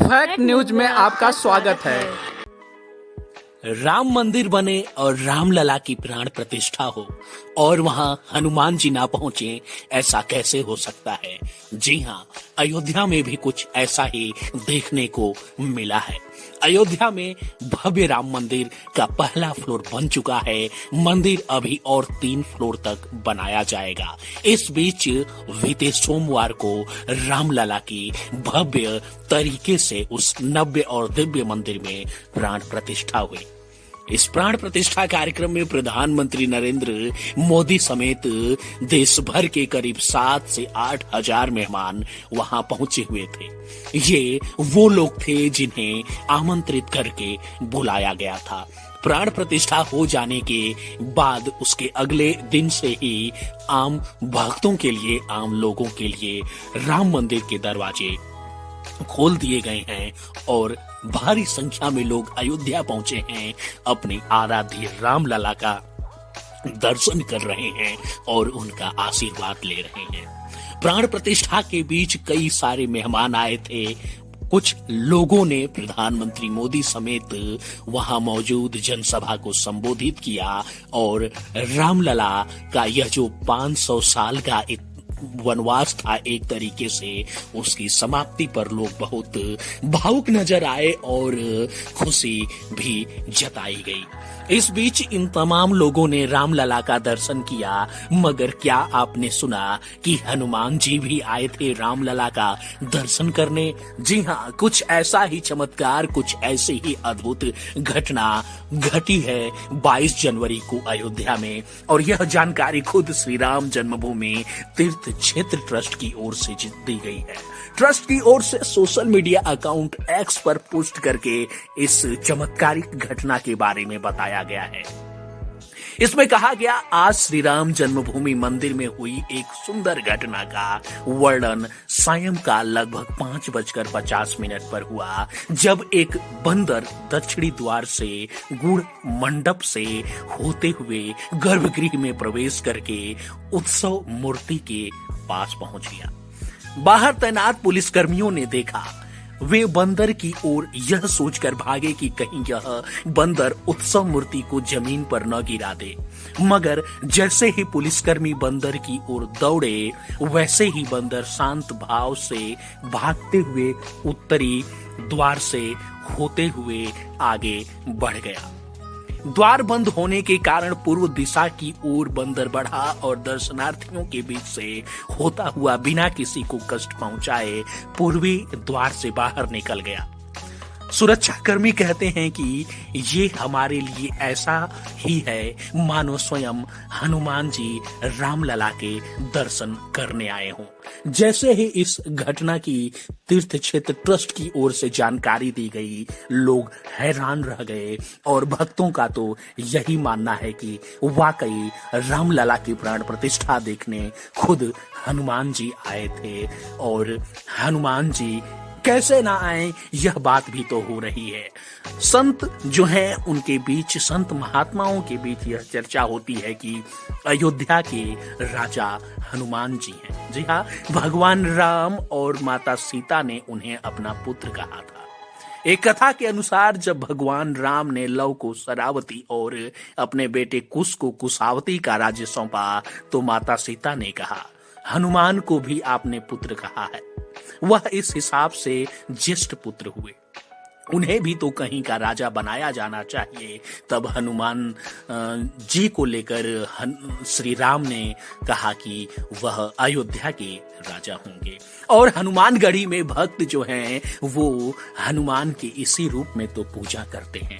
Fact news में आपका स्वागत है। राम मंदिर बने और रामलला की प्राण प्रतिष्ठा हो और वहां हनुमान जी ना पहुंचे, ऐसा कैसे हो सकता है। जी हां, अयोध्या में भी कुछ ऐसा ही देखने को मिला है। अयोध्या में भव्य राम मंदिर का पहला फ्लोर बन चुका है। मंदिर अभी और 3 फ्लोर तक बनाया जाएगा। इस बीच बीते सोमवार को रामलला की भव्य तरीके से उस नव्य और दिव्य मंदिर में प्राण प्रतिष्ठा हुई। इस प्राण प्रतिष्ठा कार्यक्रम में प्रधानमंत्री नरेंद्र मोदी समेत देश भर के करीब 7 से 8 हजार मेहमान वहां पहुंचे हुए थे। ये वो लोग थे जिन्हें आमंत्रित करके बुलाया गया था। प्राण प्रतिष्ठा हो जाने के बाद उसके अगले दिन से ही आम भक्तों के लिए, आम लोगों के लिए राम मंदिर के दरवाजे खोल दिए गए हैं और भारी संख्या में लोग अयोध्या पहुंचे हैं, अपने आराध्य रामलला का दर्शन कर रहे हैं और उनका आशीर्वाद ले रहे हैं। प्राण प्रतिष्ठा के बीच कई सारे मेहमान आए थे। कुछ लोगों ने प्रधानमंत्री मोदी समेत वहां मौजूद जनसभा को संबोधित किया और रामलला का यह जो 500 साल का वनवास था, एक तरीके से उसकी समाप्ति पर लोग बहुत भावुक नजर आए और खुशी भी जताई गई। इस बीच इन तमाम लोगों ने रामलला का दर्शन किया, मगर क्या आपने सुना कि हनुमान जी भी आए थे रामलला का दर्शन करने? जी हाँ, कुछ ऐसा ही चमत्कार, कुछ ऐसे ही अद्भुत घटना घटी है 22 जनवरी को अयोध्या में। और यह जानकारी खुद श्री राम जन्मभूमि तीर्थ क्षेत्र ट्रस्ट की ओर से दी गई है। ट्रस्ट की ओर से सोशल मीडिया अकाउंट एक्स पर पोस्ट करके इस चमत्कारिक घटना के बारे में बताया गया है। इसमें कहा गया, आज श्री राम जन्मभूमि मंदिर में हुई एक सुंदर घटना का वर्णन सायंकाल लगभग 5:50 पर हुआ, जब एक बंदर दक्षिणी द्वार से गुड़ मंडप से होते हुए गर्भगृह में प्रवेश करके उत्सव मूर्ति के पास पहुंच गया। बाहर तैनात पुलिसकर्मियों ने देखा। वे बंदर की ओर यह सोचकर भागे कि कहीं यह बंदर उत्सव मूर्ति को जमीन पर न गिरा दे, मगर जैसे ही पुलिसकर्मी बंदर की ओर दौड़े, वैसे ही बंदर शांत भाव से भागते हुए उत्तरी द्वार से होते हुए आगे बढ़ गया। द्वार बंद होने के कारण पूर्व दिशा की ओर बंदर बढ़ा और दर्शनार्थियों के बीच से होता हुआ बिना किसी को कष्ट पहुंचाए पूर्वी द्वार से बाहर निकल गया। सुरक्षाकर्मी कहते हैं कि ये हमारे लिए ऐसा ही है मानो स्वयं हनुमान जी रामलला के दर्शन करने आए हों। जैसे ही इस घटना की तीर्थ क्षेत्र ट्रस्ट की ओर से जानकारी दी गई, लोग हैरान रह गए और भक्तों का तो यही मानना है कि वाकई रामलला की प्राण प्रतिष्ठा देखने खुद हनुमान जी आए थे। और हनुमान जी कैसे ना आए, यह बात भी तो हो रही है। संत जो हैं उनके बीच, संत महात्माओं के बीच यह चर्चा होती है कि अयोध्या के राजा हनुमान जी हैं। जी हाँ, भगवान राम और माता सीता ने उन्हें अपना पुत्र कहा था। एक कथा के अनुसार जब भगवान राम ने लव को शरावती और अपने बेटे कुश को कुशावती का राज्य सौंपा, तो माता सीता ने कहा, हनुमान को भी आपने पुत्र कहा है। वह इस हिसाब से ज्येष्ठ पुत्र हुए, उन्हें भी तो कहीं का राजा बनाया जाना चाहिए। तब हनुमान जी को लेकर श्री राम ने कहा कि वह अयोध्या के राजा होंगे। और हनुमानगढ़ी में भक्त जो हैं वो हनुमान के इसी रूप में तो पूजा करते हैं।